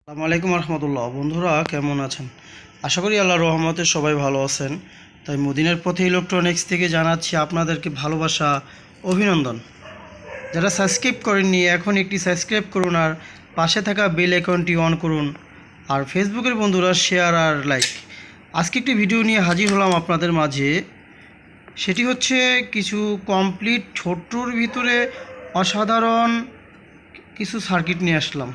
আসসালামু আলাইকুম রহমতুল্লাহ। বন্ধুরা কেমন আছেন? আশা করি আল্লাহর রহমতে সবাই ভালো আছেন। তাই মদিনার পথে ইলেকট্রনিক্স থেকে জানাচ্ছি আপনাদেরকে ভালোবাসা, অভিনন্দন। যারা সাবস্ক্রাইব করেননি এখন একটি সাবস্ক্রাইব করুন আর পাশে থাকা বেল আইকনটি অন করুন। আর ফেসবুকের বন্ধুরা শেয়ার আর লাইক। আজকে একটি ভিডিও নিয়ে হাজির হলাম আপনাদের মাঝে। সেটি হচ্ছে কিছু কমপ্লিট ছোট্টর ভিতরে অসাধারণ কিছু সার্কিট নিয়ে আসলাম।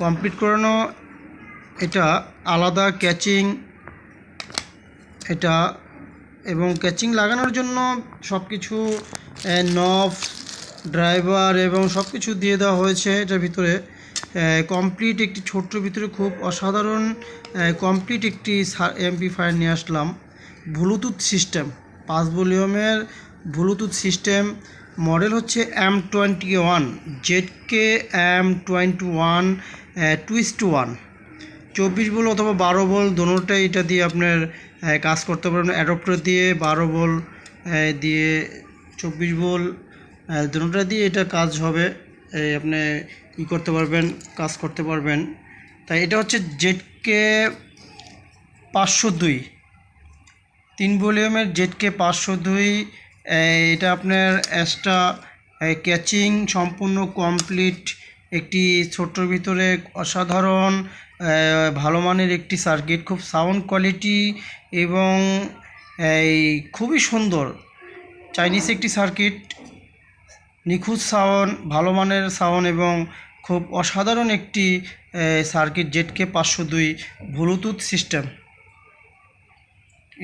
কমপ্লিট করানো, এটা আলাদা ক্যাচিং, এটা এবং ক্যাচিং লাগানোর জন্য সব কিছু নব, ড্রাইভার এবং সব কিছু দিয়ে দেওয়া হয়েছে এটার ভিতরে। কমপ্লিট একটি ছোট্ট ভিতরে খুব অসাধারণ কমপ্লিট একটি এমপ্লিফায়ার নিয়ে আসলাম। ব্লুটুথ সিস্টেম, 5 ভলিউমের ব্লুটুথ সিস্টেম। মডেল হচ্ছে M21 ZK M21 2:1, 24 ভোল্ট অথবা 12 ভোল্ট দোনোটাই এটা দিয়ে আপনার কাজ করতে পারবেন। অ্যাডাপ্টার দিয়ে 12 ভোল্ট দিয়ে 24 ভোল্ট দোনোটা দিয়ে এটা কাজ হবে। আপনি ই করতে পারবেন, কাজ করতে পারবেন। তাই এটা হচ্ছে ZK 502, 3 ভলিউমের ZK 502। এটা আপনার এক্সট্রা ক্যাচিং সম্পূর্ণ কমপ্লিট একটি ছোট্টর ভিতরে অসাধারণ ভালো মানের একটি সার্কিট, খুব সাউন্ড কোয়ালিটি এবং খুবই সুন্দর চাইনিজ একটি সার্কিট। নিখুঁত সাউন্ড, ভালো মানের সাউন্ড এবং খুব অসাধারণ একটি সার্কিট ZK 502 ব্লুটুথ সিস্টেম।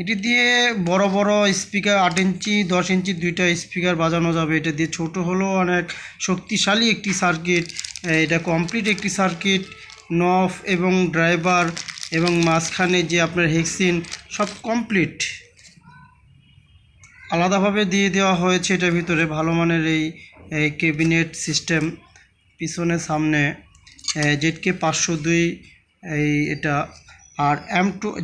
এটি দিয়ে বড় বড় স্পিকার 8 ইঞ্চি 10 ইঞ্চি দুইটা স্পিকার বাজানো যাবে। এটা দিয়ে ছোট হলেও অনেক শক্তিশালী একটি সার্কিট। এটা কমপ্লিট একটি সার্কিট, নব এবং ড্রাইভার এবং মাঝখানে যে আপনার হেক্সিন সব কমপ্লিট আলাদাভাবে দিয়ে দেওয়া হয়েছে এটার ভিতরে। ভালো মানের এই ক্যাবিনেট সিস্টেম, পিছনে সামনে ZK 502 এটা। আর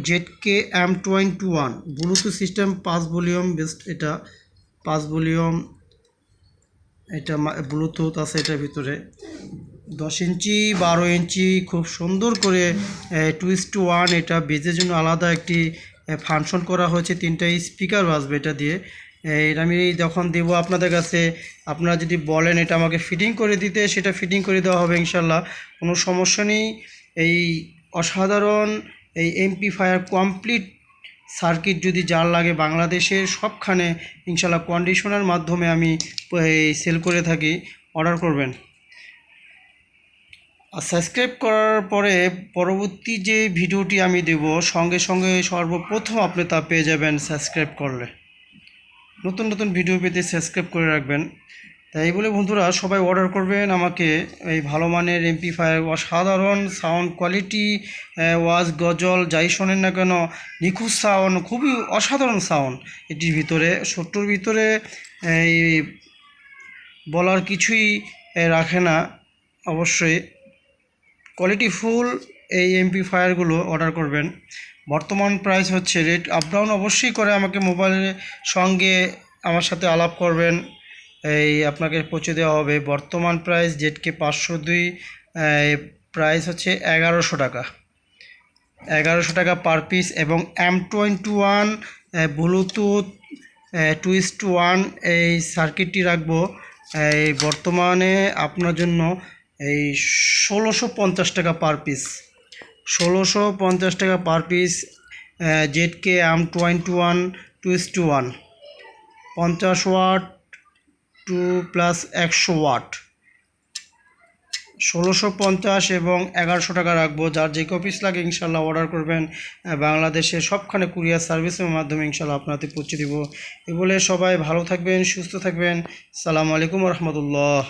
ZK M21 Bluetooth system, 5 volume best. এটা 5 ভলিউম, এটা ব্লুটুথ আছে এটার ভিতরে। 10 ইঞ্চি 12 ইঞ্চি খুব সুন্দর করে 2:1। এটা বেজের জন্য আলাদা একটি ফাংশন করা হয়েছে, 3টা স্পিকার বাজবে এটা দিয়ে। এটা আমি যখন দেবো আপনাদের কাছে, আপনারা যদি বলেন এটা আমাকে ফিটিং করে দিতে, সেটা ফিটিং করে দেওয়া হবে ইনশাল্লাহ, কোনো সমস্যা নেই। এই অসাধারণ এই এমপ্লিফায়ার কমপ্লিট সার্কিট যদি যার লাগে বাংলাদেশের সবখানে ইনশাল্লাহ কন্ডিশনার মাধ্যমে আমি সেল করে থাকি, অর্ডার করবেন। আর সাবস্ক্রাইব করার পরে পরবর্তী যে ভিডিওটি আমি দেব সঙ্গে সঙ্গে সর্বপ্রথম আপনি তা পেয়ে যাবেন সাবস্ক্রাইব করলে। নতুন নতুন ভিডিও পেতে সাবস্ক্রাইব করে রাখবেন। তাই বলে বন্ধুরা সবাই অর্ডার করবেন আমাকে। এই ভালো মানের এমপ্লিফায়ার, অসাধারণ সাউন্ড কোয়ালিটি, ওয়াজ গজল যাই শোনেন না কেন, নিখুঁত সাউন্ড, খুবই অসাধারণ সাউন্ড এটির ভিতরে। ছোট্টর ভিতরে এই বলার কিছুই রাখে না। অবশ্যই কোয়ালিটি ফুল এই এমপ্লিফায়ারগুলো অর্ডার করবেন। বর্তমান প্রাইস হচ্ছে, রেট আপ ডাউন অবশ্যই করে, আমাকে মোবাইলের সঙ্গে আমার সাথে আলাপ করবেন, আপনাকে পৌঁছে দেওয়া হবে। বর্তমান প্রাইস ZK 502 প্রাইস হচ্ছে 1100 টাকা, 1100 টাকা পার পিস। এবং M21 ব্লুটুথ 2:1 এই সার্কিটটি রাখবো বর্তমানে আপনার জন্য 1650 টাকা পার পিস, 1650 টাকা per piece. ZK M21 2:1, 50 watt 2 + 100 watt, 1650 এবং 1100 টাকা রাখবো। যার যে কপিস লাগে ইনশাল্লাহ অর্ডার করবেন, বাংলাদেশের সবখানে কুরিয়ার সার্ভিসের মাধ্যমে ইনশাল্লাহ আপনাদের পৌঁছে দিব। এ বলে সবাই ভালো থাকবেন, সুস্থ থাকবেন। আসসালামু আলাইকুম রহমতুল্লাহ।